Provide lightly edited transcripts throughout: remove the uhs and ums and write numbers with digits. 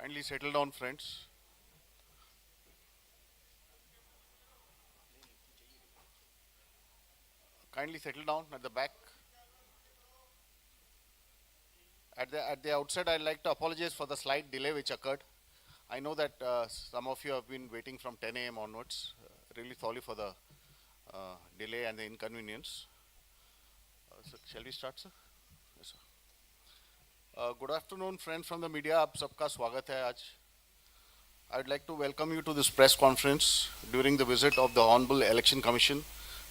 Kindly settle down, friends. Kindly settle down at the back. At the outset, I'd like to apologize for the slight delay which occurred. I know that some of you have been waiting from 10 a.m. onwards. Really sorry for the delay and the inconvenience. So shall we start, sir? Yes, sir. Good afternoon, friends from the media. आप सबका स्वागत है आज. I'd like to welcome you to this press conference during the visit of the Honorable Election Commission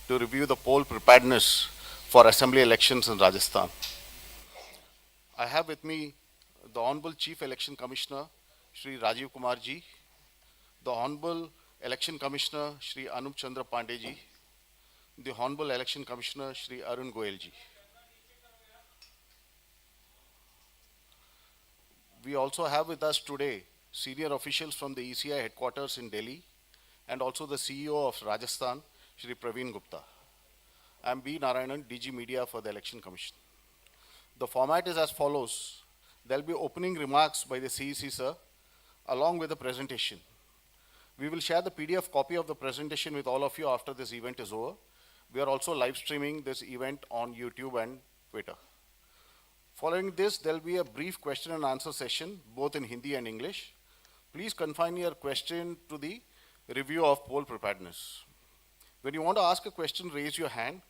to review the poll preparedness for assembly elections in Rajasthan. I have with me the Honorable Chief Election Commissioner, Shri Rajiv Kumar ji, the Honorable Election Commissioner, Shri Anup Chandra Pandey ji, the Honorable Election Commissioner, Shri Arun Goyal ji. We also have with us today senior officials from the ECI headquarters in Delhi and also the CEO of Rajasthan, Shri Praveen Gupta. I am B. Narayanan, DG Media for the Election Commission. The format is as follows. There will be opening remarks by the CEC sir, along with the presentation. We will share the PDF copy of the presentation with all of you after this event is over. We are also live streaming this event on YouTube and Twitter. Following this, there will be a brief question and answer session, both in Hindi and English. Please confine your question to the review of poll preparedness. When you want to ask a question, raise your hand.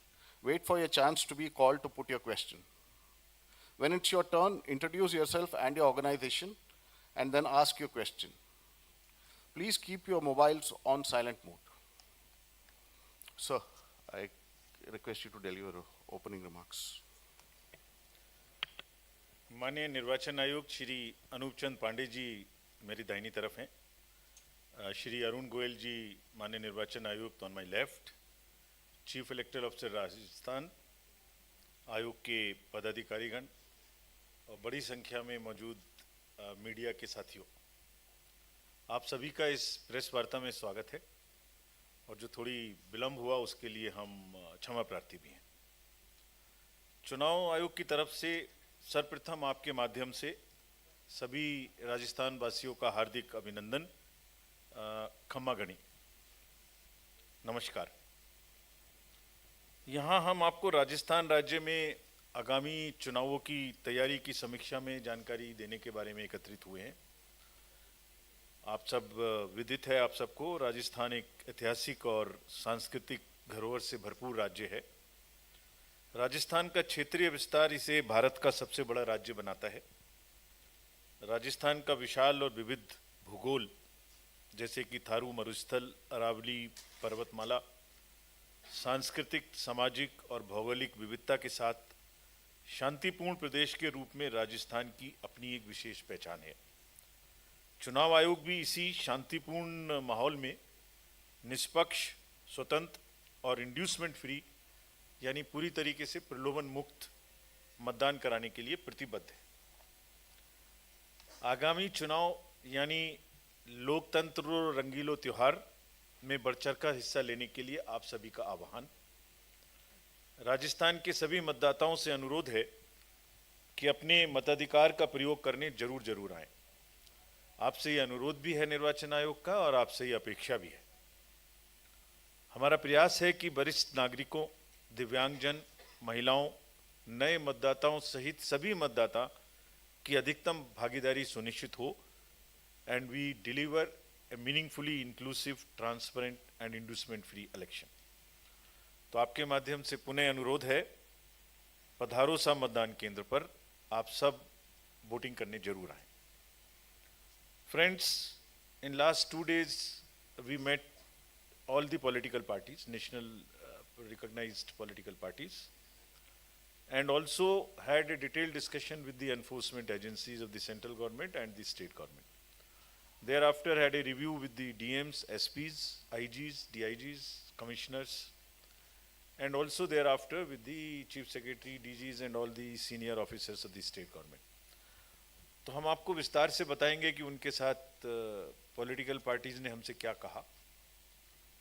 Wait for your chance to be called to put your question. When it's your turn, introduce yourself and your organization, and then ask your question. Please keep your mobiles on silent mode. Sir, I request you to deliver opening remarks. माननीय निर्वाचन आयुक्त श्री अनूप चंद पांडे जी मेरी दाहिनी तरफ हैं, श्री अरुण गोयल जी माननीय निर्वाचन आयुक्त on my left, chief electoral officer Rajasthan, आयोग के पदाधिकारीगण और बड़ी संख्या में मौजूद मीडिया के साथियों, आप सभी का इस प्रेस वार्ता में स्वागत है और जो थोड़ी विलंब हुआ उसके लिए हम क्षमा प्रार्थी भी हैं। चुनाव आयोग की तरफ से सर्वप्रथम आपके माध्यम से सभी राजस्थान वासियों का हार्दिक अभिनंदन, खम्मा गणी, नमस्कार। यहाँ हम आपको राजस्थान राज्य में आगामी चुनावों की तैयारी की समीक्षा में जानकारी देने के बारे में एकत्रित हुए हैं। आप सब विदित है, आप सबको राजस्थान एक ऐतिहासिक और सांस्कृतिक धरोहर से भरपूर राज्य है। राजस्थान का क्षेत्रीय विस्तार इसे भारत का सबसे बड़ा राज्य बनाता है। राजस्थान का विशाल और विविध भूगोल, जैसे कि थारू मरुस्थल, अरावली पर्वतमाला, सांस्कृतिक, सामाजिक और भौगोलिक विविधता के साथ शांतिपूर्ण प्रदेश के रूप में राजस्थान की अपनी एक विशेष पहचान है। चुनाव आयोग भी इसी शांतिपूर्ण माहौल में निष्पक्ष, स्वतंत्र और इंड्यूसमेंट फ्री यानी पूरी तरीके से प्रलोभन मुक्त मतदान कराने के लिए प्रतिबद्ध है। आगामी चुनाव यानी लोकतंत्र रंगीलो त्योहार में बढ़चढ़कर हिस्सा लेने के लिए आप सभी का आह्वान। राजस्थान के सभी मतदाताओं से अनुरोध है कि अपने मताधिकार का प्रयोग करने जरूर आएं। आपसे ये अनुरोध भी है निर्वाचन आयोग का और आपसे ये अपेक्षा भी है। हमारा प्रयास है कि वरिष्ठ नागरिकों, दिव्यांगजन, महिलाओं, नए मतदाताओं सहित सभी मतदाता की अधिकतम भागीदारी सुनिश्चित हो and we deliver a meaningfully inclusive, transparent and inducement free election. तो आपके माध्यम से पुनः अनुरोध है, पधारो सा मतदान केंद्र पर, आप सब वोटिंग करने जरूर आए। Friends, in last 2 days we met all the political parties, national recognized political parties, and also had a detailed discussion with the enforcement agencies of the central government and the state government. Thereafter had a review with the DMs, SPs, IGs, DIGs, commissioners, and also thereafter with the chief secretary, DGs and all the senior officers of the state government. तो हम आपको विस्तार से बताएंगे कि उनके साथ political parties ने हमसे क्या कहा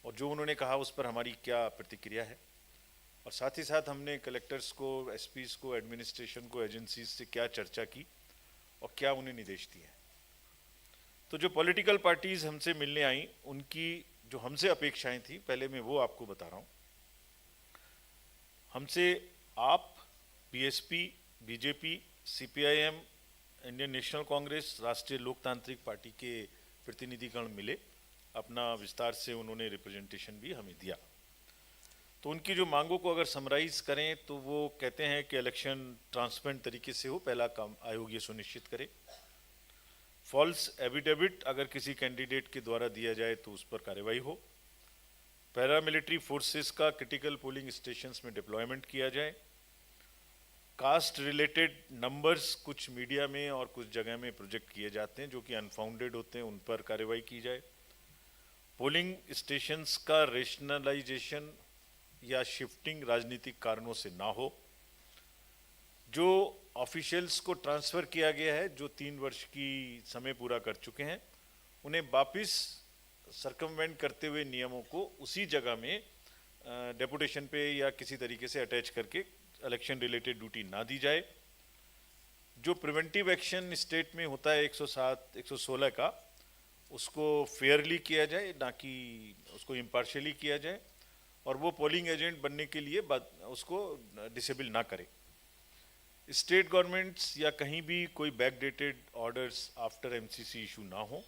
और जो उन्होंने कहा उस पर हमारी क्या प्रतिक्रिया है, और साथ ही साथ हमने कलेक्टर्स को, एसपीज को, एडमिनिस्ट्रेशन को, एजेंसीज से क्या चर्चा की और क्या उन्हें निर्देश दिए हैं। तो जो पॉलिटिकल पार्टीज हमसे मिलने आई, उनकी जो हमसे अपेक्षाएं थी, पहले मैं वो आपको बता रहा हूं। हमसे आप, BSP, BJP, CPIM, Indian national Congress, राष्ट्रीय लोकतांत्रिक पार्टी के प्रतिनिधिगण मिले। अपना विस्तार से उन्होंने रिप्रेजेंटेशन भी हमें दिया। तो उनकी जो मांगों को अगर समराइज करें तो वो कहते हैं कि इलेक्शन ट्रांसपेरेंट तरीके से हो, पहला काम आयोग ये सुनिश्चित करे। फॉल्स एफिडेविट अगर किसी कैंडिडेट के द्वारा दिया जाए तो उस पर कार्रवाई हो। पैरामिलिट्री फोर्सेस का क्रिटिकल पोलिंग स्टेशंस में डिप्लॉयमेंट किया जाए। कास्ट रिलेटेड नंबर्स कुछ मीडिया में और कुछ जगह में प्रोजेक्ट किए जाते हैं जो कि अनफाउंडेड होते हैं, उन पर कार्रवाई की जाए। पोलिंग स्टेशंस का रेशनलाइजेशन या शिफ्टिंग राजनीतिक कारणों से ना हो। जो ऑफिशियल्स को ट्रांसफर किया गया है, जो 3 वर्ष की समय पूरा कर चुके हैं, उन्हें वापस सर्कमवेंट करते हुए नियमों को उसी जगह में डेपुटेशन पे या किसी तरीके से अटैच करके इलेक्शन रिलेटेड ड्यूटी ना दी जाए। जो प्रिवेंटिव एक्शन स्टेट में होता है 107, 116 का, उसको फेयरली किया जाए, ना कि उसको इम्पार्शियली किया जाए, और वो पोलिंग एजेंट बनने के लिए उसको डिसेबल ना करे। स्टेट गवर्नमेंट्स या कहीं भी कोई backdated orders after MCC issue ना हो।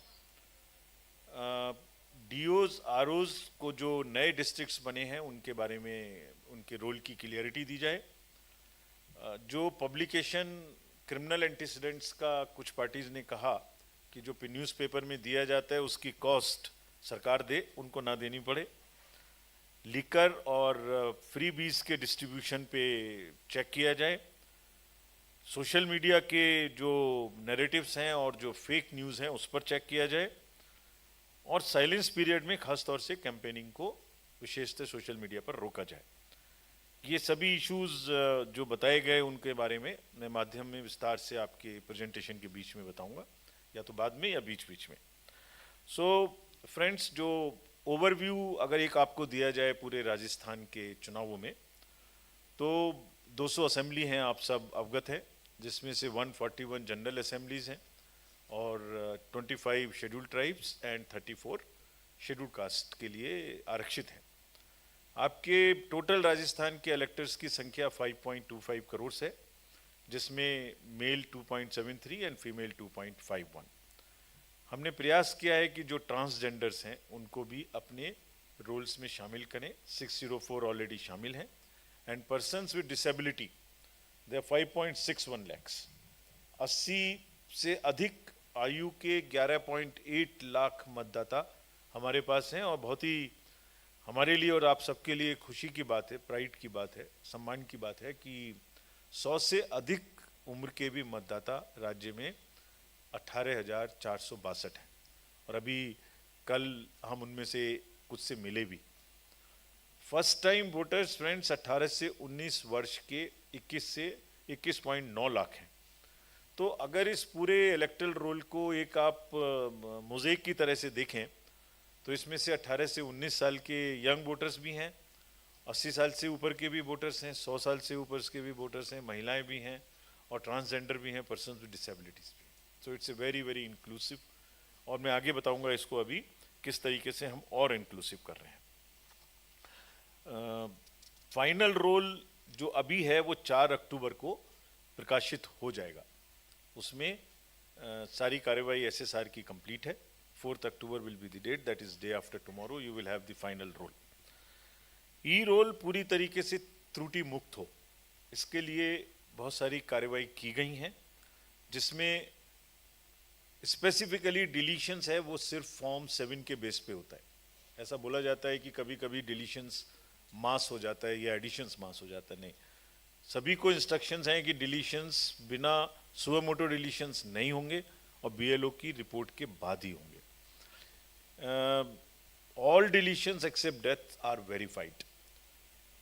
डीओज, आरओज को जो नए डिस्ट्रिक्ट्स बने हैं उनके बारे में उनके रोल की क्लियरिटी दी जाए। जो पब्लिकेशन क्रिमिनल एंटीसीडेंट्स का कुछ पार्टीज ने कहा कि जो न्यूज़पेपर में दिया जाता है उसकी कॉस्ट सरकार दे, उनको ना देनी पड़े। लिकर और फ्री बीज के डिस्ट्रीब्यूशन पे चेक किया जाए। सोशल मीडिया के जो नैरेटिव्स हैं और जो फेक न्यूज़ हैं उस पर चेक किया जाए। और साइलेंस पीरियड में खासतौर से कैंपेनिंग को विशेषतः सोशल मीडिया पर रोका जाए। ये सभी इश्यूज जो बताए गए उनके बारे में मैं माध्यम में विस्तार से आपके प्रेजेंटेशन के बीच में बताऊंगा, या तो बाद में या बीच बीच में। सो फ्रेंड्स, जो ओवरव्यू अगर एक आपको दिया जाए पूरे राजस्थान के चुनावों में, तो 200 असेंबली हैं, आप सब अवगत हैं, जिसमें से 141 जनरल असेंबलीज हैं और 25 schedule tribes and 34 schedule caste के लिए आरक्षित हैं। आपके टोटल राजस्थान के इलेक्टर्स की संख्या 5.25 करोड़ है, जिसमें मेल 2.73 एंड फीमेल 2.51। हमने प्रयास किया है कि जो ट्रांसजेंडर्स हैं उनको भी अपने रोल्स में शामिल करें। 604 ऑलरेडी शामिल हैं। And persons with disability they are 5.61 lakhs। 80 से अधिक आयु के 11.8 लाख मतदाता हमारे पास हैं, और बहुत ही हमारे लिए और आप सबके लिए खुशी की बात है, प्राइड की बात है, सम्मान की बात है कि 100 से अधिक उम्र के भी मतदाता राज्य में 18,462 हैं। और अभी कल हम उनमें से कुछ से मिले भी। फर्स्ट टाइम वोटर्स फ्रेंड्स 18 से 19 वर्ष के 21.9 लाख हैं। तो अगर इस पूरे इलेक्टरल रोल को एक आप मोज़ेक की तरह से देखें तो इसमें से 18 से 19 साल के यंग वोटर्स भी हैं, 80 साल से ऊपर के भी वोटर्स हैं, 100 साल से ऊपर के भी वोटर्स हैं, महिलाएं भी हैं, और ट्रांसजेंडर भी हैं, पर्सन्स विद डिसेबिलिटीज भी। So it's a very very inclusive, और मैं आगे बताऊंगा इसको अभी किस तरीके से हम और इंक्लूसिव कर रहे हैं। फाइनल रोल जो अभी है वो 4 अक्टूबर को प्रकाशित हो जाएगा। उसमें सारी कार्रवाई एसएसआर की कंप्लीट है। 4th October will be the date, that is day after tomorrow you will have the final roll। E roll पूरी तरीके से त्रुटि मुक्त हो, इसके लिए बहुत सारी कार्रवाई की गई हैं, जिसमें स्पेसिफिकली डिलीशंस है वो सिर्फ फॉर्म 7 के बेस पे होता है। ऐसा बोला जाता है कि कभी कभी डिलीशंस मास हो जाता है या एडिशंस मास हो जाता है, नहीं, सभी को इंस्ट्रक्शंस हैं कि डिलीशंस बिना सुओमोटो डिलीशंस नहीं होंगे और बीएलओ की रिपोर्ट के बाद ही होंगे। All deletions except death are verified.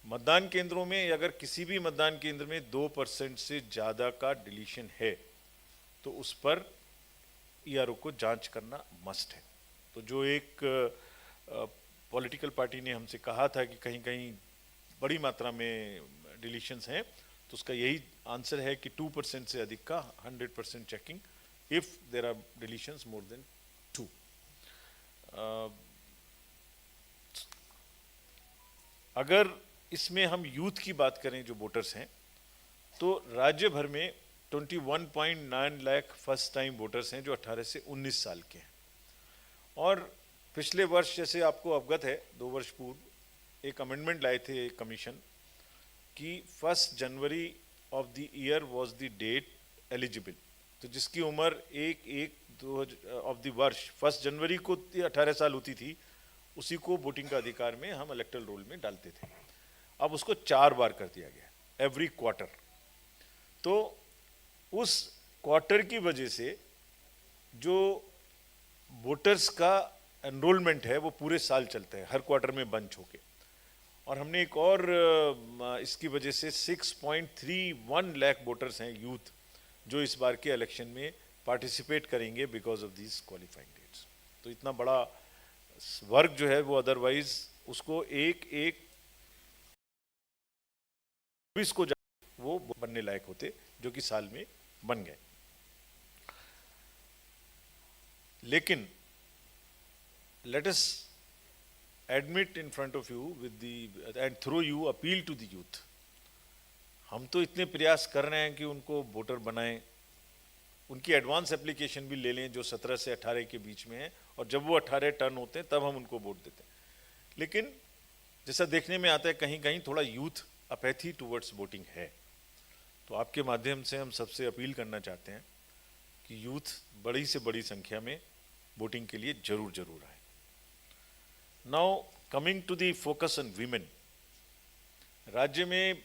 मतदान केंद्रों में अगर किसी भी मतदान केंद्र में 2% से ज़्यादा का डिलीशन है तो उस पर ईआरओ को जांच करना मस्ट है। तो जो एक पॉलिटिकल पार्टी ने हमसे कहा था कि कहीं कहीं बड़ी मात्रा में डिलीशंस हैं, तो उसका यही आंसर है कि 2% से अधिक का 100% checking if there are deletions more than 2. अगर इसमें हम यूथ की बात करें जो वोटर्स हैं, तो राज्य भर में 21.9 लाख फर्स्ट टाइम वोटर्स हैं जो 18 से 19 साल के हैं। और पिछले वर्ष, जैसे आपको अवगत है, 2 वर्ष पूर्व एक अमेंडमेंट लाए थे कमीशन कि 1 January of the year was the date eligible. तो जिसकी उम्र 1/1 ऑफ द वर्ष 1 जनवरी को 18 साल होती थी, उसी को वोटिंग का अधिकार में हम इलेक्टोरल रोल में डालते थे। अब उसको 4 बार कर दिया गया, एवरी क्वार्टर। तो उस क्वार्टर की वजह से जो वोटर्स का एनरोलमेंट है वो पूरे साल चलता है, हर क्वार्टर में बंच होके। और हमने एक और इसकी वजह से 6.31 लाख वोटर्स हैं यूथ जो इस बार के इलेक्शन में पार्टिसिपेट करेंगे because of these qualifying dates. तो इतना बड़ा वर्ग जो है वो अदरवाइज उसको एक को वो बनने लायक होते, जो कि साल में बन गए। लेकिन let us admit in front of you with the and through you appeal to the youth. हम तो इतने प्रयास कर रहे हैं कि उनको वोटर बनाएं, उनकी एडवांस एप्लीकेशन भी ले लें जो 17 से 18 के बीच में है, और जब वो 18 टर्न होते हैं तब हम उनको वोट देते हैं। लेकिन जैसा देखने में आता है कहीं कहीं थोड़ा यूथ अपैथी टुवर्ड्स वोटिंग है। तो आपके माध्यम से हम सबसे अपील करना चाहते हैं कि यूथ बड़ी से बड़ी संख्या में वोटिंग के लिए जरूर जरूर आए। Now coming to the focus on women, राज्य में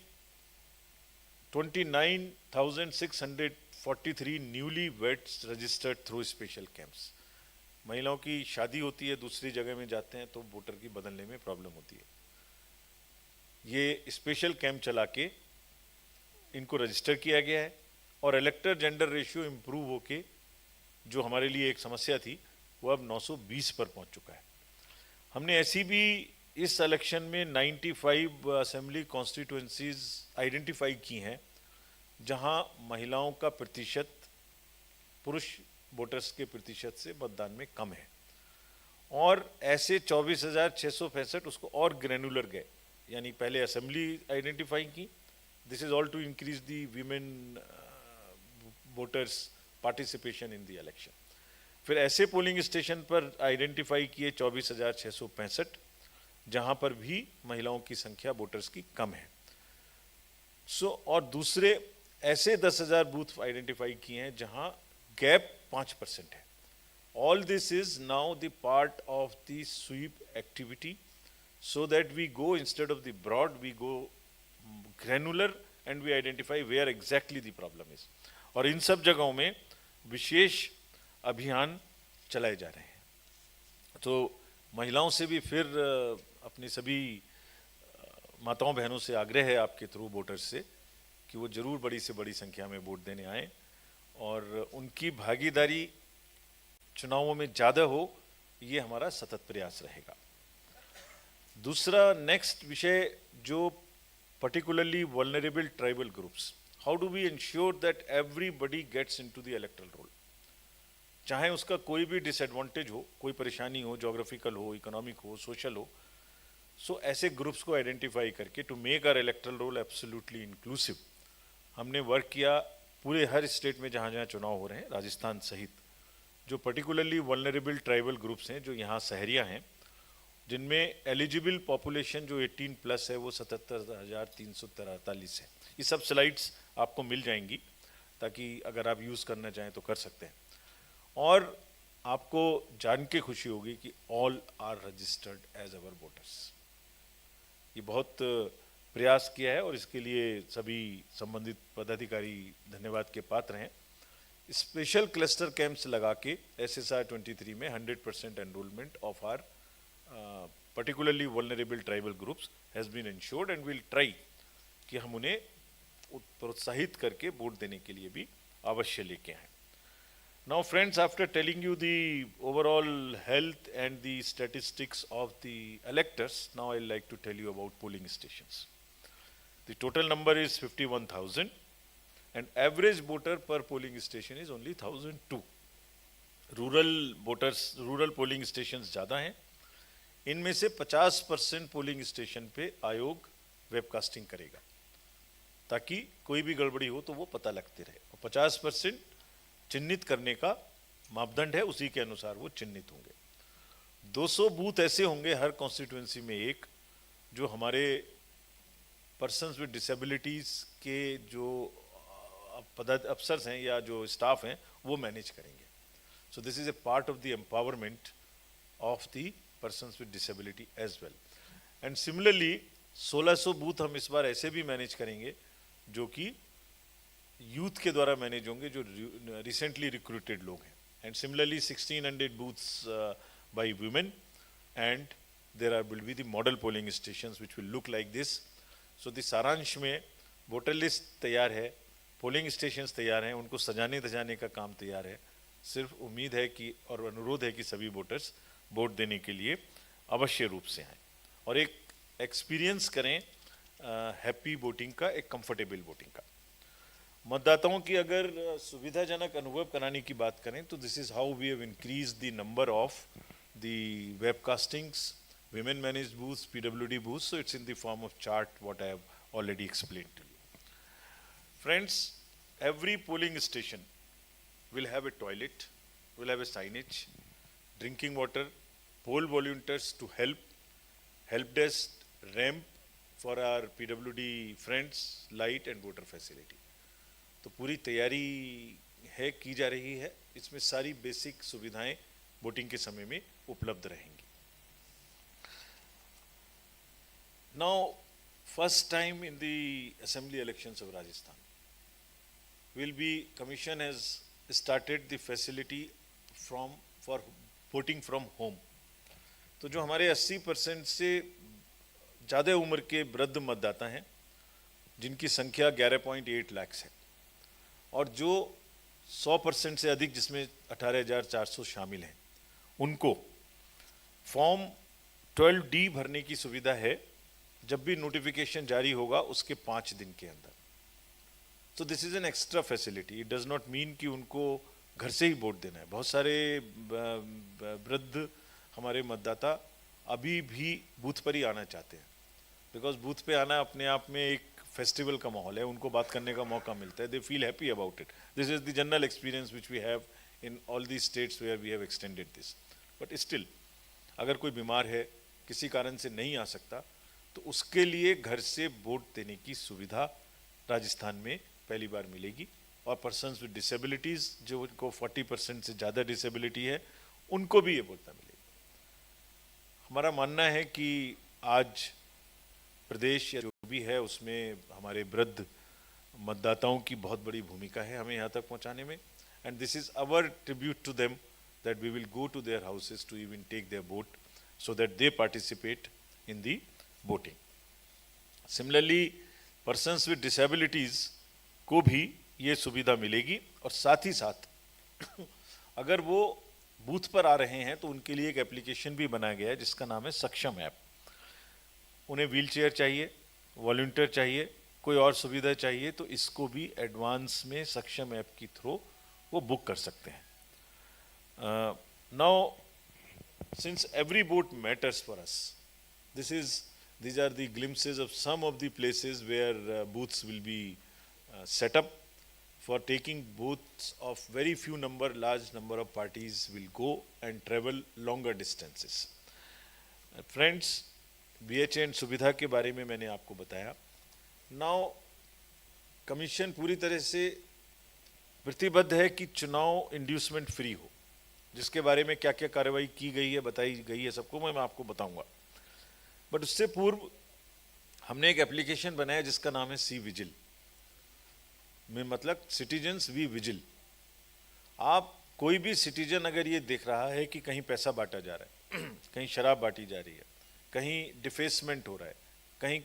29,643 newly weds registered through special camps. महिलाओं की शादी होती है, दूसरी जगह में जाते हैं तो वोटर की बदलने में प्रॉब्लम होती है। ये स्पेशल कैंप चला के इनको रजिस्टर किया गया है, और इलेक्टर जेंडर रेशियो इंप्रूव होके जो हमारे लिए एक समस्या थी वो अब 920 पर पहुंच चुका है। हमने ऐसी भी इस इलेक्शन में 95 असेंबली कॉन्स्टिट्यूएंसीज आइडेंटिफाई की हैं जहां महिलाओं का प्रतिशत पुरुष वोटर्स के प्रतिशत से मतदान में कम है, और ऐसे 24,665 उसको और ग्रैनुलर गए, यानी पहले असेंबली आइडेंटिफाई की, this is all to increase the women voters participation in the election. फिर ऐसे पोलिंग स्टेशन पर आइडेंटिफाई किए 24,665 जहां पर भी महिलाओं की संख्या वोटर्स की कम है। और दूसरे ऐसे 10,000 बूथ आइडेंटिफाई किए हैं जहां गैप 5% है। All this is now the part of the SVEEP activity, so that we go, instead of the broad, we go granular and we identify where exactly the problem is. और इन सब जगहों में विशेष अभियान चलाए जा रहे हैं। तो महिलाओं से भी फिर अपनी सभी माताओं बहनों से आग्रह है आपके थ्रू वोटर्स से कि वो जरूर बड़ी से बड़ी संख्या में वोट देने आए, और उनकी भागीदारी चुनावों में ज़्यादा हो, ये हमारा सतत प्रयास रहेगा। दूसरा नेक्स्ट विषय जो particularly vulnerable tribal groups, how do we ensure that everybody gets into the electoral roll, चाहे उसका कोई भी डिसएडवांटेज हो, कोई परेशानी हो, जोग्राफिकल हो, इकोनॉमिक हो, सोशल हो। सो ऐसे ग्रुप्स को आइडेंटिफाई करके to make our electoral roll absolutely inclusive हमने वर्क किया पूरे हर स्टेट में जहाँ जहाँ चुनाव हो रहे हैं, राजस्थान सहित। जो पर्टिकुलरली वल्नरेबल ट्राइबल ग्रुप्स हैं जो यहाँ शहरिया हैं, जिनमें एलिजिबल पॉपुलेशन जो 18 प्लस है वो 77,343 है। ये सब स्लाइड्स आपको मिल जाएंगी, ताकि अगर आप यूज़ करना चाहें तो कर सकते हैं। और आपको जान के खुशी होगी कि all are registered as our voters. ये बहुत प्रयास किया है और इसके लिए सभी संबंधित पदाधिकारी धन्यवाद के पात्र हैं। स्पेशल क्लस्टर कैंप्स लगा के SSR 23 में 100% enrolment of our particularly vulnerable tribal groups has been ensured, and we'll try कि हम उन्हें प्रोत्साहित करके वोट देने के लिए भी अवश्य लेके आए। Now friends, after telling you the overall health and the statistics of the electors, now I'd like to tell you about polling stations. The total number is 51,000 and average voter per polling station is only 1,002. Rural voters, rural polling stations ज़्यादा हैं। इनमें से 50% polling station पे आयोग webcasting करेगा, ताकि कोई भी गड़बड़ी हो तो वो पता लगते रहे। और 50% चिन्हित करने का मापदंड है, उसी के अनुसार वो चिन्हित होंगे। 200 बूथ ऐसे होंगे हर कॉन्स्टिट्यूएंसी में एक, जो हमारे पर्सन्स विद डिसेबिलिटीज के जो अफसर्स हैं या जो स्टाफ हैं वो मैनेज करेंगे। So this is a part of the empowerment of the persons with disability as well. And similarly 1600 booth हम इस बार ऐसे भी मैनेज करेंगे जो कि यूथ के द्वारा मैनेज होंगे, जो रिसेंटली रिक्रूटेड लोग हैं। And similarly 1600 booths by women, and there are will be the model polling stations which will look like this. So the सारांश में वोटर लिस्ट तैयार है, पोलिंग स्टेशंस तैयार हैं, उनको सजाने धजाने का काम तैयार है। सिर्फ उम्मीद है कि और अनुरोध है कि सभी वोटर्स वोट देने के लिए अवश्य रूप से आएँ और एक एक्सपीरियंस करें हैप्पी वोटिंग का, एक कंफर्टेबल वोटिंग का। मतदाताओं की अगर सुविधाजनक अनुभव कराने की बात करें तो this is how we have increase the number of the webcastings, women managed booths, PWD booths, so it's in the form of chart what I have already explained to you. Friends, every polling station will have a toilet, will have a signage, drinking water, poll volunteers to help desk, ramp for our PWD friends, light and voter facility. तो पूरी तैयारी है, की जा रही है। इसमें सारी बेसिक सुविधाएं वोटिंग के समय में उपलब्ध रहेंगी। Now, first time in the assembly elections of Rajasthan, Commission has started the facility for voting from home. तो जो हमारे 80% से ज़्यादा उम्र के वृद्ध मतदाता हैं, जिनकी संख्या 11.8 लाख है, और जो 100% से अधिक, जिसमें 18,400 शामिल हैं, उनको फॉर्म 12D भरने की सुविधा है जब भी नोटिफिकेशन जारी होगा उसके 5 दिन के अंदर। तो this is an extra facility. It does not mean कि उनको घर से ही वोट देना है। बहुत सारे वृद्ध हमारे मतदाता अभी भी बूथ पर ही आना चाहते हैं, बिकॉज बूथ पे आना अपने आप में एक फेस्टिवल का माहौल है, उनको बात करने का मौका मिलता है, they feel happy about it. This is the general experience which we have in all the states where we have extended this. But still अगर कोई बीमार है, किसी कारण से नहीं आ सकता, तो उसके लिए घर से वोट देने की सुविधा राजस्थान में पहली बार मिलेगी। और पर्सन्स विद डिसेबिलिटीज, जो उनको 40% से ज़्यादा डिसेबिलिटी है, उनको भी ये वोटना मिलेगी। हमारा मानना है कि आज प्रदेश या जो भी है उसमें हमारे वृद्ध मतदाताओं की बहुत बड़ी भूमिका है हमें यहाँ तक पहुँचाने में। And this is our tribute to them that we will go to their houses to even take their vote, so that they participate in the voting. Similarly persons with disabilities को भी ये सुविधा मिलेगी, और साथ ही साथ अगर वो बूथ पर आ रहे हैं तो उनके लिए एक एप्लीकेशन भी बनाया गया है जिसका नाम है सक्षम ऐप। उन्हें व्हील चेयर चाहिए, वॉलंटियर चाहिए, कोई और सुविधा चाहिए, तो इसको भी एडवांस में सक्षम ऐप के थ्रू वो बुक कर सकते हैं। Now since every vote matters for us, these are the glimpses of some of the places where booths will be set up for taking booths of very few number, large number of parties will go and travel longer distances. Friends, BHN सुविधा के बारे में मैंने आपको बताया। Now, commission पूरी तरह से प्रतिबद्ध है कि चुनाव इंड्यूसमेंट फ्री हो, जिसके बारे में क्या क्या कार्रवाई की गई है, बताई गई है सबको, मैं आपको बताऊंगा। बट उससे पूर्व हमने एक एप्लीकेशन बनाया जिसका नाम है सी विजिल, में मतलब सिटीजन्स वी विजिल। आप कोई भी सिटीजन अगर ये देख रहा है कि कहीं पैसा बांटा जा रहा है, कहीं शराब बांटी जा रही है, कहीं डिफेसमेंट हो रहा है, कहीं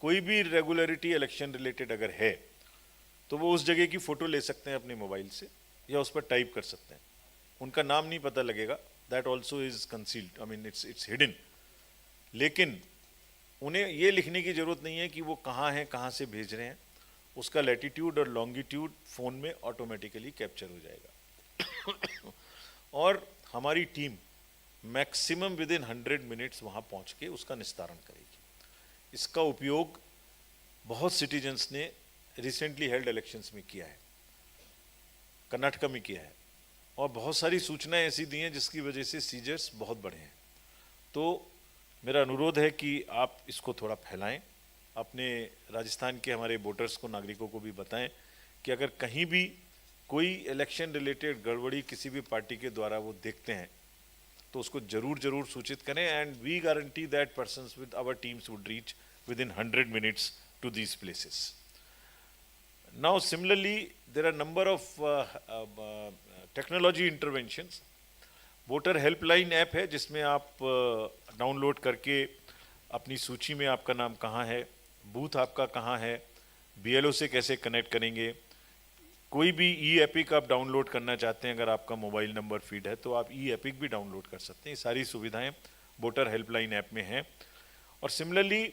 कोई भी रेगुलरिटी इलेक्शन रिलेटेड अगर है, तो वो उस जगह की फ़ोटो ले सकते हैं अपने मोबाइल से या उस पर टाइप कर सकते हैं। उनका नाम नहीं पता लगेगा, that also is concealed, I mean it's hidden. लेकिन उन्हें ये लिखने की ज़रूरत नहीं है कि वो कहाँ हैं, कहाँ से भेज रहे हैं। उसका लैटिट्यूड और लॉन्गिट्यूड फ़ोन में ऑटोमेटिकली कैप्चर हो जाएगा। और हमारी team maximum with in 100 minutes वहाँ पहुँच के उसका निस्तारण करेगी। इसका उपयोग बहुत सिटीजन्स ने रिसेंटली हेल्ड इलेक्शंस में किया है, कर्नाटका में किया है, और बहुत सारी सूचनाएं ऐसी दी हैं जिसकी वजह से सीजर्स बहुत बढ़े हैं। तो मेरा अनुरोध है कि आप इसको थोड़ा फैलाएं, अपने राजस्थान के हमारे वोटर्स को, नागरिकों को भी बताएं कि अगर कहीं भी कोई इलेक्शन रिलेटेड गड़बड़ी किसी भी पार्टी के द्वारा वो देखते हैं तो उसको जरूर सूचित करें, and we guarantee that persons with our teams would reach within 100 minutes to these places. Now similarly there are number of technology interventions. Voter helpline app है जिसमें आप डाउनलोड करके अपनी सूची में आपका नाम कहाँ है, बूथ आपका कहाँ है, बीएलओ से कैसे कनेक्ट करेंगे, कोई भी ई एपिक आप डाउनलोड करना चाहते हैं, अगर आपका मोबाइल नंबर फीड है तो आप ई एपिक भी डाउनलोड कर सकते हैं। ये सारी सुविधाएं वोटर हेल्पलाइन ऐप में हैं। और सिमिलरली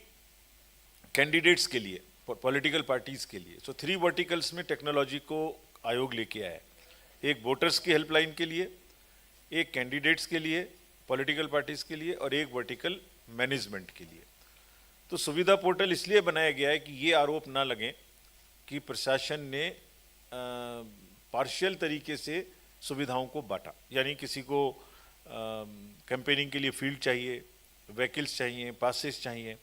कैंडिडेट्स के लिए, पॉलिटिकल पार्टीज के लिए, 3 वर्टिकल्स में टेक्नोलॉजी को आयोग लेके आया है। एक वोटर्स की हेल्पलाइन के लिए, एक कैंडिडेट्स के लिए, पॉलिटिकल पार्टीज के लिए, और एक वर्टिकल मैनेजमेंट के लिए। तो सुविधा पोर्टल इसलिए बनाया गया है कि ये आरोप ना लगे कि प्रशासन ने पार्शियल तरीके से सुविधाओं को बांटा, यानी किसी को कैंपेनिंग के लिए फील्ड चाहिए, व्हीकल्स चाहिए, पासेस चाहिए।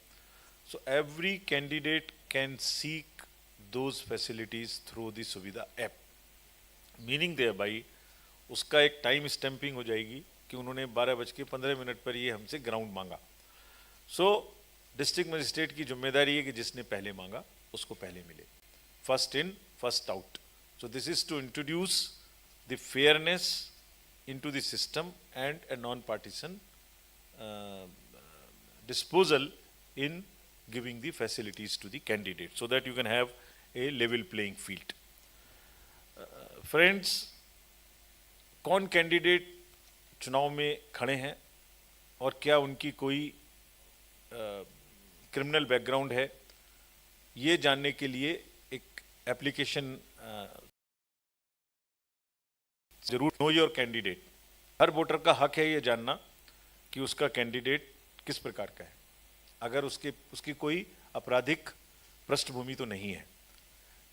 So every candidate can seek those facilities through the सुविधा ऐप, मीनिंग देयर बाई उसका एक टाइम स्टैंपिंग हो जाएगी कि उन्होंने 12:15 पर ये हमसे ग्राउंड मांगा। सो डिस्ट्रिक्ट मजिस्ट्रेट की जिम्मेदारी है कि जिसने पहले मांगा उसको पहले मिले, first in first out. So this is to introduce the fairness into the system and a non-partisan disposal in giving the facilities to the candidate so that you can have a level playing field. Friends, कौन candidate चुनाव में खड़े हैं और क्या उनकी कोई criminal background है, ये जानने के लिए एक एप्लीकेशन जरूर know your candidate. Her voter का हक है ये जानना कि उसका कैंडिडेट किस प्रकार का है, अगर उसकी कोई आपराधिक पृष्ठभूमि तो नहीं है।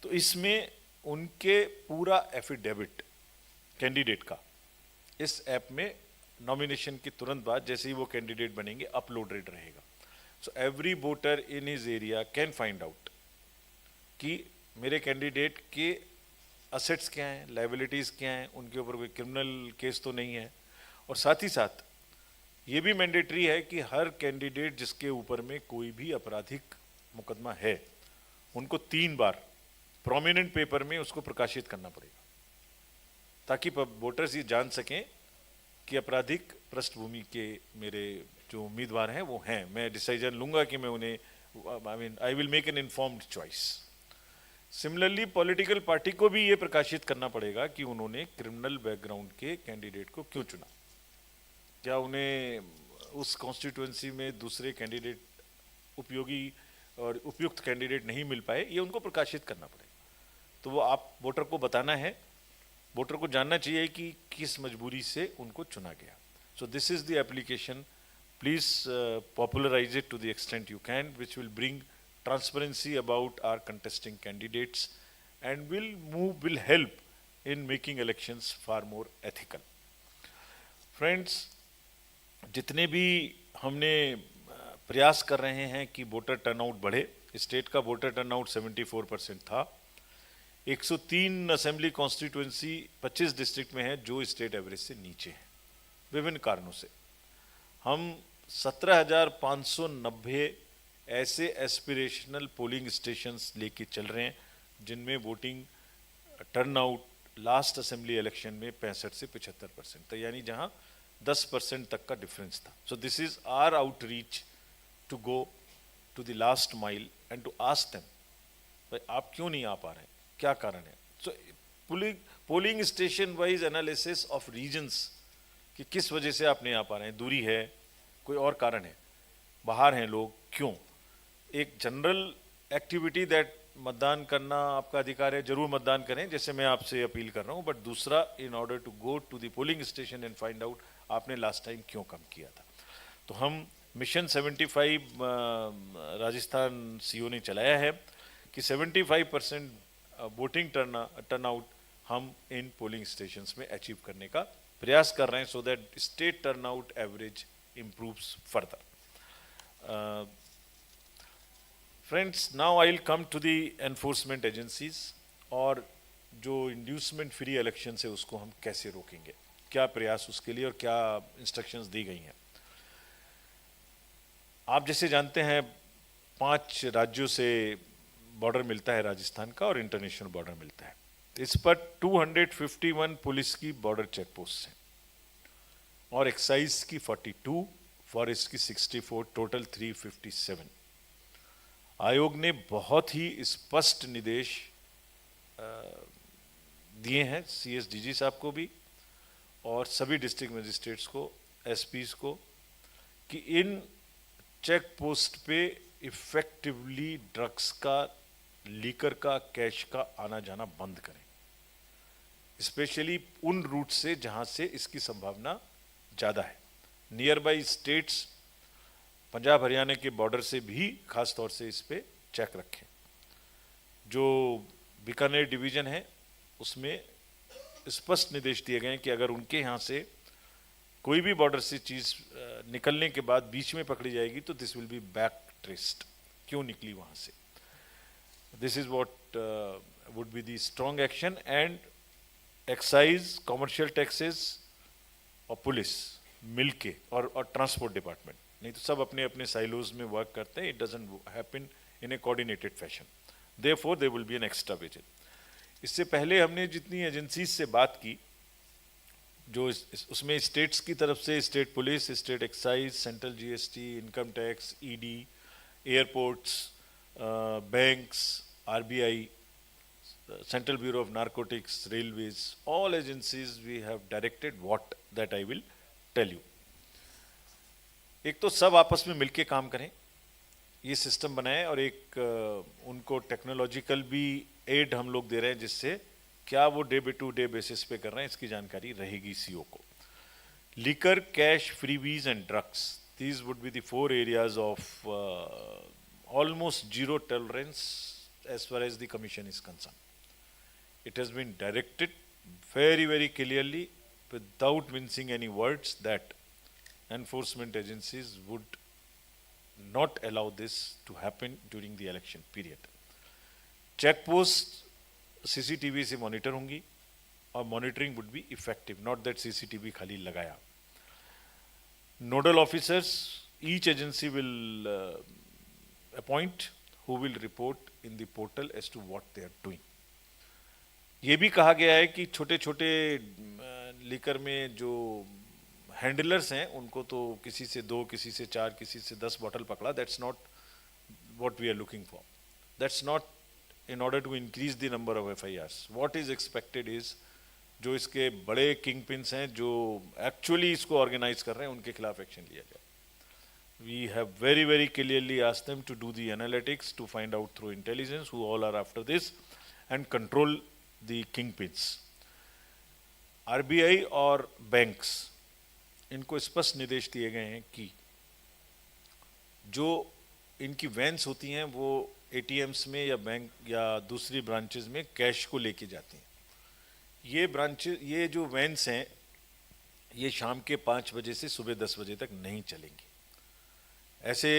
तो इसमें उनके पूरा एफिडेविट कैंडिडेट का इस ऐप में नॉमिनेशन के तुरंत बाद जैसे ही वो कैंडिडेट बनेंगे अपलोडेड रहेगा। So every voter in his area can find out कि मेरे कैंडिडेट के असेट्स क्या हैं, लाइबिलिटीज़ क्या हैं, उनके ऊपर कोई क्रिमिनल केस तो नहीं है। और साथ ही साथ ये भी मैंडेटरी है कि हर कैंडिडेट जिसके ऊपर में कोई भी आपराधिक मुकदमा है उनको 3 बार प्रोमिनेंट पेपर में उसको प्रकाशित करना पड़ेगा, ताकि वोटर्स ये जान सकें कि आपराधिक पृष्ठभूमि के मेरे जो उम्मीदवार हैं वो हैं। मैं डिसीजन लूंगा कि मैं उन्हें I will make an informed choice. Similarly political party को भी ये प्रकाशित करना पड़ेगा कि उन्होंने क्रिमिनल बैकग्राउंड के कैंडिडेट को क्यों चुना, क्या उन्हें उस कॉन्स्टिट्यूएंसी में दूसरे कैंडिडेट उपयोगी और उपयुक्त कैंडिडेट नहीं मिल पाए, ये उनको प्रकाशित करना पड़ेगा। तो वो आप वोटर को बताना है, वोटर को जानना चाहिए कि किस मजबूरी से उनको चुना गया। So this is the application, please popularise it to the extent you can, which will bring transparency about our contesting candidates and will help in making elections far more ethical. Friends, जितने भी हमने प्रयास कर रहे हैं कि voter turnout बढ़े, state का वोटर टर्नआउट 74% था। 103 असेंबली कॉन्स्टिट्यूएंसी 25 डिस्ट्रिक्ट में है जो स्टेट एवरेज से नीचे है विभिन्न कारणों से। हम 17,590 ऐसे एस्पिरेशनल पोलिंग स्टेशंस लेके चल रहे हैं जिनमें voting turnout last assembly election में 65 से 75% था, यानी जहां 10% तक का डिफरेंस था। So this is our outreach to go to the last mile and to ask them, भाई आप क्यों नहीं आ पा रहे हैं, क्या कारण है। So polling station wise analysis of reasons कि किस वजह से आप नहीं आ पा रहे हैं, दूरी है, कोई और कारण है, बाहर हैं लोग, क्यों। एक जनरल एक्टिविटी दैट मतदान करना आपका अधिकार है, जरूर मतदान करें, जैसे मैं आपसे अपील कर रहा हूं। बट दूसरा, in order to go to the polling station and find out आपने लास्ट टाइम क्यों कम किया था। तो हम मिशन 75 राजस्थान सीओ ने चलाया है कि 75% वोटिंग टर्नआउट हम इन पोलिंग स्टेशंस में अचीव करने का प्रयास कर रहे हैं, so that state turnout average improves further. Friends, now I will come to the enforcement agencies और जो इंड्यूसमेंट फ्री इलेक्शन है उसको हम कैसे रोकेंगे, क्या प्रयास उसके लिए और क्या इंस्ट्रक्शंस दी गई हैं। आप जैसे जानते हैं 5 राज्यों से बॉर्डर मिलता है राजस्थान का और इंटरनेशनल बॉर्डर मिलता है। इस पर 251 पुलिस की बॉर्डर चेक पोस्ट हैं और एक्साइज की 42, फॉरेस्ट की 64, टोटल 357। आयोग ने बहुत ही स्पष्ट निर्देश दिए हैं सीएसडीजी साहब को भी और सभी डिस्ट्रिक्ट मजिस्ट्रेट्स को, एसपीज को, कि इन चेक पोस्ट पे इफेक्टिवली ड्रग्स का, लीकर का, कैश का आना जाना बंद करें, स्पेशली उन रूट से जहां से इसकी संभावना ज़्यादा है। Near by states, Punjab Haryana के बॉर्डर से भी खास तौर से इस पे चेक रखें। जो बीकानेर डिवीजन है उसमें स्पष्ट निर्देश दिए गए हैं कि अगर उनके यहाँ से कोई भी बॉर्डर से चीज़ निकलने के बाद बीच में पकड़ी जाएगी तो this will be back traced, क्यों निकली वहाँ से। This is what would be the strong action. And excise, commercial taxes और पुलिस मिलके और ट्रांसपोर्ट डिपार्टमेंट, नहीं तो सब अपने अपने साइलोज में वर्क करते हैं। It doesn't happen in a coordinated fashion, therefore there will be an extra vigil. इससे पहले हमने जितनी एजेंसीज से बात की, जो उसमें स्टेट्स की तरफ से state police, state excise, central GST, income tax, ED, airports, banks, RBI, Central Bureau of Narcotics, Railways, all agencies we have directed what that I will tell you. एक तो सब आपस में मिलके काम करें, ये सिस्टम बनाएं, और एक उनको टेक्नोलॉजिकल भी एड हम लोग दे रहे हैं जिससे क्या वो डे टू डे बेसिस पे कर रहे हैं इसकी जानकारी रहेगी सीओ को। Liquor, cash, freebies and drugs, these would be the 4 areas of almost zero tolerance as far as the commission is concerned. It has been directed very, very clearly without mincing any words that enforcement agencies would not allow this to happen during the election period. Check post CCTV से monitor होंगी और monitoring would be effective, not that CCTV खाली लगाया। Nodal officers, each agency will appoint who will report in the portal as to what they are doing. ये भी कहा गया है कि छोटे छोटे लीकर में जो हैंडलर्स हैं उनको तो किसी से 2, किसी से 4, किसी से 10 बॉटल पकड़ा, that's not what we are looking for, that's not in order to increase the number of FIRs. What is expected is जो इसके बड़े किंग पिन्स हैं जो एक्चुअली इसको ऑर्गेनाइज कर रहे हैं उनके खिलाफ एक्शन लिया जाए। We have very very clearly asked them to do the analytics to find out through intelligence who all are after this and control the kingpins. RBI और बैंक्स, इनको स्पष्ट निर्देश दिए गए हैं कि जो इनकी वैन्स होती हैं वो एटीएम्स में या बैंक या दूसरी ब्रांचेस में कैश को लेके जाती हैं। ये जो वैन्स हैं ये शाम के 5 बजे से सुबह 10 बजे तक नहीं चलेंगी। ऐसे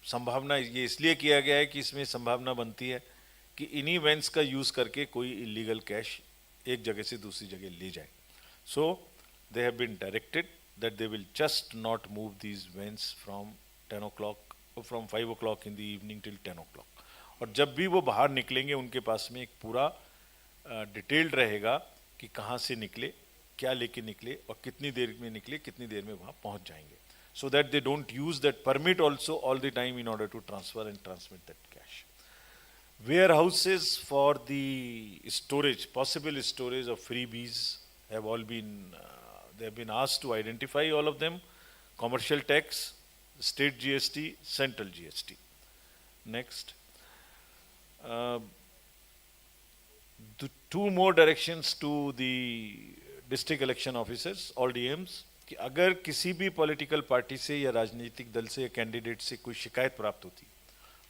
संभावना ये इसलिए किया गया है कि इसमें संभावना बनती है कि इन्हीं वैन्स का यूज़ करके कोई इलीगल कैश एक जगह से दूसरी जगह ले जाए। So they have been directed that they will just not move these vans from 10 o'clock or from 5 o'clock in the evening till 10 o'clock. और जब भी वो बाहर निकलेंगे उनके पास में एक पूरा डिटेल्ड रहेगा कि कहाँ से निकले, क्या लेके निकले और कितनी देर में निकले, कितनी देर में वहाँ पहुँच जाएंगे, so that they don't use that permit also all the time in order to transfer and transmit that cash. Warehouses for the storage, possible storage of freebies have all been they have been asked to identify all of them: commercial tax, state GST, central GST. Next, two more directions to the district election officers, all DMs, कि अगर किसी भी political party से या राजनीतिक दल से या कैंडिडेट से कोई शिकायत प्राप्त होती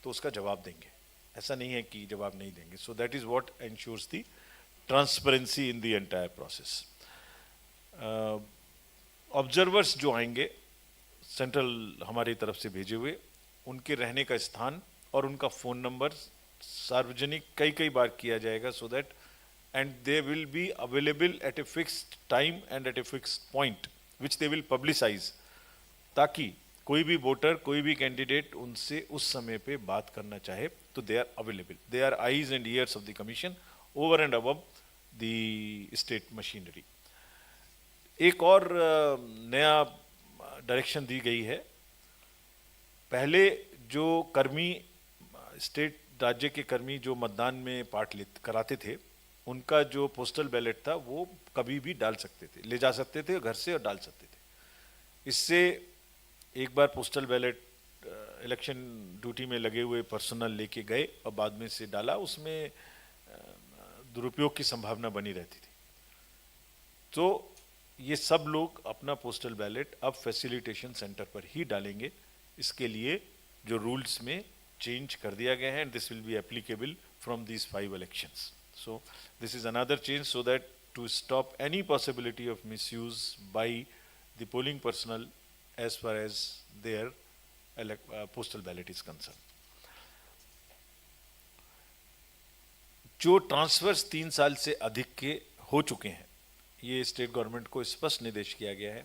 तो उसका जवाब देंगे, ऐसा नहीं है कि जवाब नहीं देंगे. So that is what ensures the transparency in the entire process. Observers जो आएंगे सेंट्रल हमारी तरफ से भेजे हुए, उनके रहने का स्थान और उनका फ़ोन नंबर सार्वजनिक कई कई बार किया जाएगा, so that and they will be available at a fixed time and at a fixed point which they will publicise, ताकि कोई भी वोटर कोई भी कैंडिडेट उनसे उस समय पे बात करना चाहे तो they are available. They are eyes and ears of the commission over and above the state machinery. एक और नया डायरेक्शन दी गई है. पहले जो कर्मी स्टेट राज्य के कर्मी जो मतदान में पार्ट कराते थे, उनका जो पोस्टल बैलेट था वो कभी भी डाल सकते थे, ले जा सकते थे घर से और डाल सकते थे. इससे एक बार पोस्टल बैलेट इलेक्शन ड्यूटी में लगे हुए पर्सनल लेके गए और बाद में से डाला, उसमें दुरुपयोग की संभावना बनी रहती थी. तो ये सब लोग अपना पोस्टल बैलेट अब फैसिलिटेशन सेंटर पर ही डालेंगे. इसके लिए जो रूल्स में चेंज कर दिया गया है, and this will be applicable from these 5 elections. So this is another change so that to stop any possibility of misuse by the polling personnel as far as their postal ballot is concerned. जो transfers 3 साल से अधिक के हो चुके हैं, ये state government को स्पष्ट निर्देश किया गया है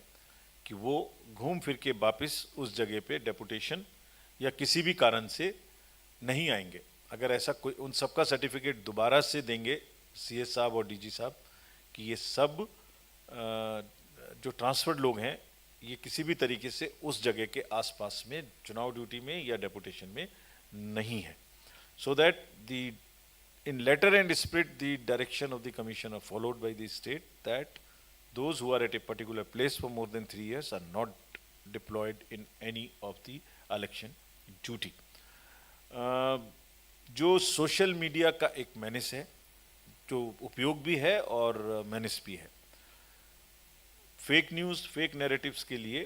कि वो घूम फिर के वापस उस जगह पे डेपुटेशन या किसी भी कारण से नहीं आएंगे. अगर ऐसा कोई, उन सबका सर्टिफिकेट दोबारा से देंगे CS साहब और DG साहब कि ये सब जो ट्रांसफर्ड लोग हैं ये किसी भी तरीके से उस जगह के आसपास में चुनाव ड्यूटी में या डेपुटेशन में नहीं है. So that the in letter and spirit the direction of the commission are followed by the state that those who are at a particular place for more than 3 years are not deployed in any of the election duty. जो social media का एक manage है, जो उपयोग भी है और manage भी है. फेक न्यूज़, फेक नैरेटिव्स के लिए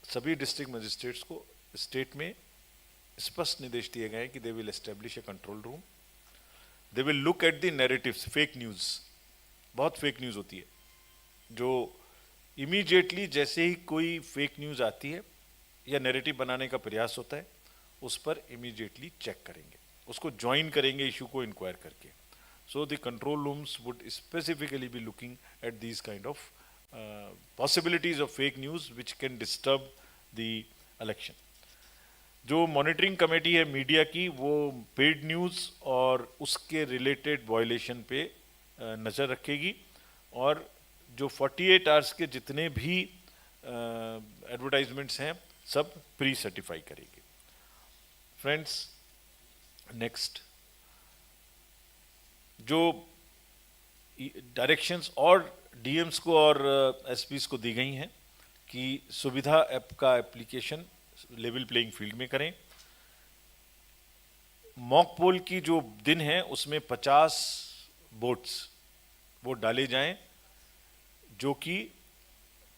सभी डिस्ट्रिक्ट मजिस्ट्रेट्स को स्टेट में स्पष्ट निर्देश दिए गए हैं कि they will establish A control room. They will look at the narratives. Fake news, बहुत फेक न्यूज़ होती है जो इमीडिएटली जैसे ही कोई फेक न्यूज़ आती है या नैरेटिव बनाने का प्रयास होता है, उस पर इमीडिएटली चेक करेंगे, उसको ज्वाइन करेंगे इशू को इंक्वायर करके. So the control rooms would specifically be looking at these kind of possibilities of fake news which can disturb the election. जो मॉनिटरिंग कमेटी है मीडिया की, वो पेड न्यूज़ और उसके रिलेटेड वायलेशन पे नज़र रखेगी, और जो 48 आवर्स के जितने भी एडवर्टाइजमेंट्स हैं सब प्री सर्टिफाई करेगी. फ्रेंड्स, नेक्स्ट जो डायरेक्शंस और DMs को और SPs को दी गई हैं कि सुविधा ऐप का एप्लीकेशन लेवल प्लेइंग फील्ड में करें. मॉक पोल की जो दिन है उसमें 50 वोट्स वो डाले जाएं जो कि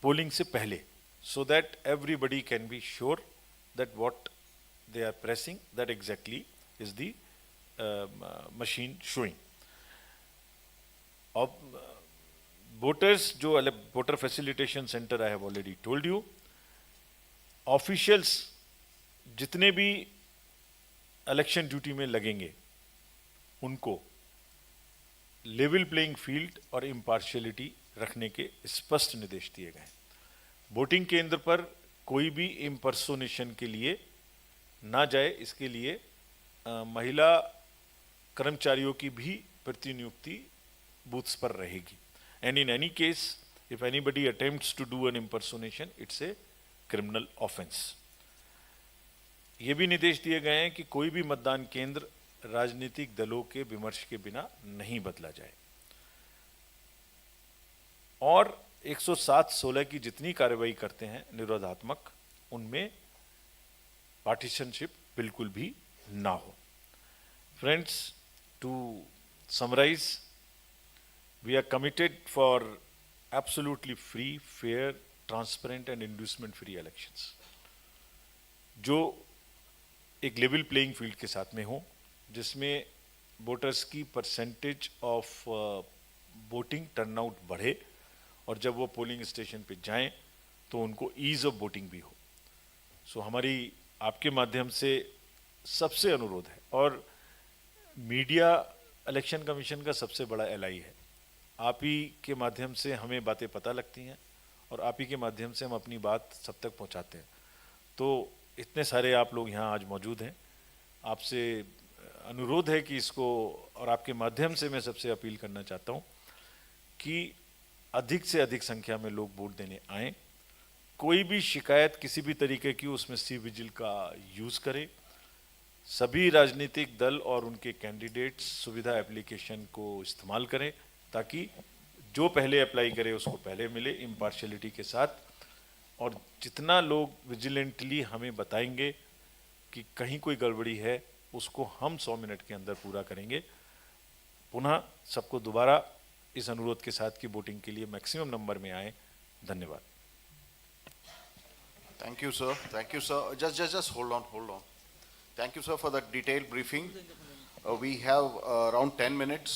पोलिंग से पहले, so that everybody can be sure that what they are pressing that exactly is the machine showing. अब वोटर्स जो voter facilitation centre I have already told you, officials जितने भी इलेक्शन ड्यूटी में लगेंगे उनको लेवल प्लेइंग फील्ड और impartiality रखने के स्पष्ट निर्देश दिए गए हैं. वोटिंग केंद्र पर कोई भी इम्पर्सोनेशन के लिए ना जाए, इसके लिए महिला कर्मचारियों की भी प्रतिनियुक्ति बूथ्स पर रहेगी. And in any case, if anybody attempts to do an impersonation, it's a criminal offense. ये भी निर्देश दिए गए हैं कि कोई भी मतदान केंद्र राजनीतिक दलों के विमर्श के बिना नहीं बदला जाए, और 107(16) की जितनी कार्रवाई करते हैं निरोधात्मक, उनमें पार्टीशनशिप बिल्कुल भी ना हो. Friends, to summarize, we are committed for absolutely free, fair, transparent and inducement-free elections, जो एक लेवल प्लेइंग फील्ड के साथ में हो, जिसमें वोटर्स की परसेंटेज ऑफ वोटिंग टर्नआउट बढ़े और जब वो पोलिंग स्टेशन पे जाएं तो उनको ईज ऑफ वोटिंग भी हो। सो हमारी आपके माध्यम से सबसे अनुरोध है, और मीडिया इलेक्शन कमीशन का सबसे बड़ा एलआई है। आप ही के माध्यम से हमें बातें पता लगती हैं और आप ही के माध्यम से हम अपनी बात सब तक पहुंचाते हैं। तो इतने सारे आप लोग यहाँ आज मौजूद हैं, आपसे अनुरोध है कि इसको, और आपके माध्यम से मैं सबसे अपील करना चाहता हूँ कि अधिक से अधिक संख्या में लोग वोट देने आएँ। कोई भी शिकायत किसी भी तरीके की, उसमें सी विजिल का यूज़ करें। सभी राजनीतिक दल और उनके कैंडिडेट्स सुविधा एप्लीकेशन को इस्तेमाल करें ताकि जो पहले अप्लाई करे उसको पहले मिले, इम्पार्शियलिटी के साथ। और जितना लोग विजिलेंटली हमें बताएंगे कि कहीं कोई गड़बड़ी है, उसको हम 100 मिनट के अंदर पूरा करेंगे। पुनः सबको दोबारा इस अनुरोध के साथ कि वोटिंग के लिए मैक्सिमम नंबर में आए। धन्यवाद। Thank you, sir. Thank you, sir. Just hold on, hold on. Thank you, sir, for the detailed briefing. We have around 10 minutes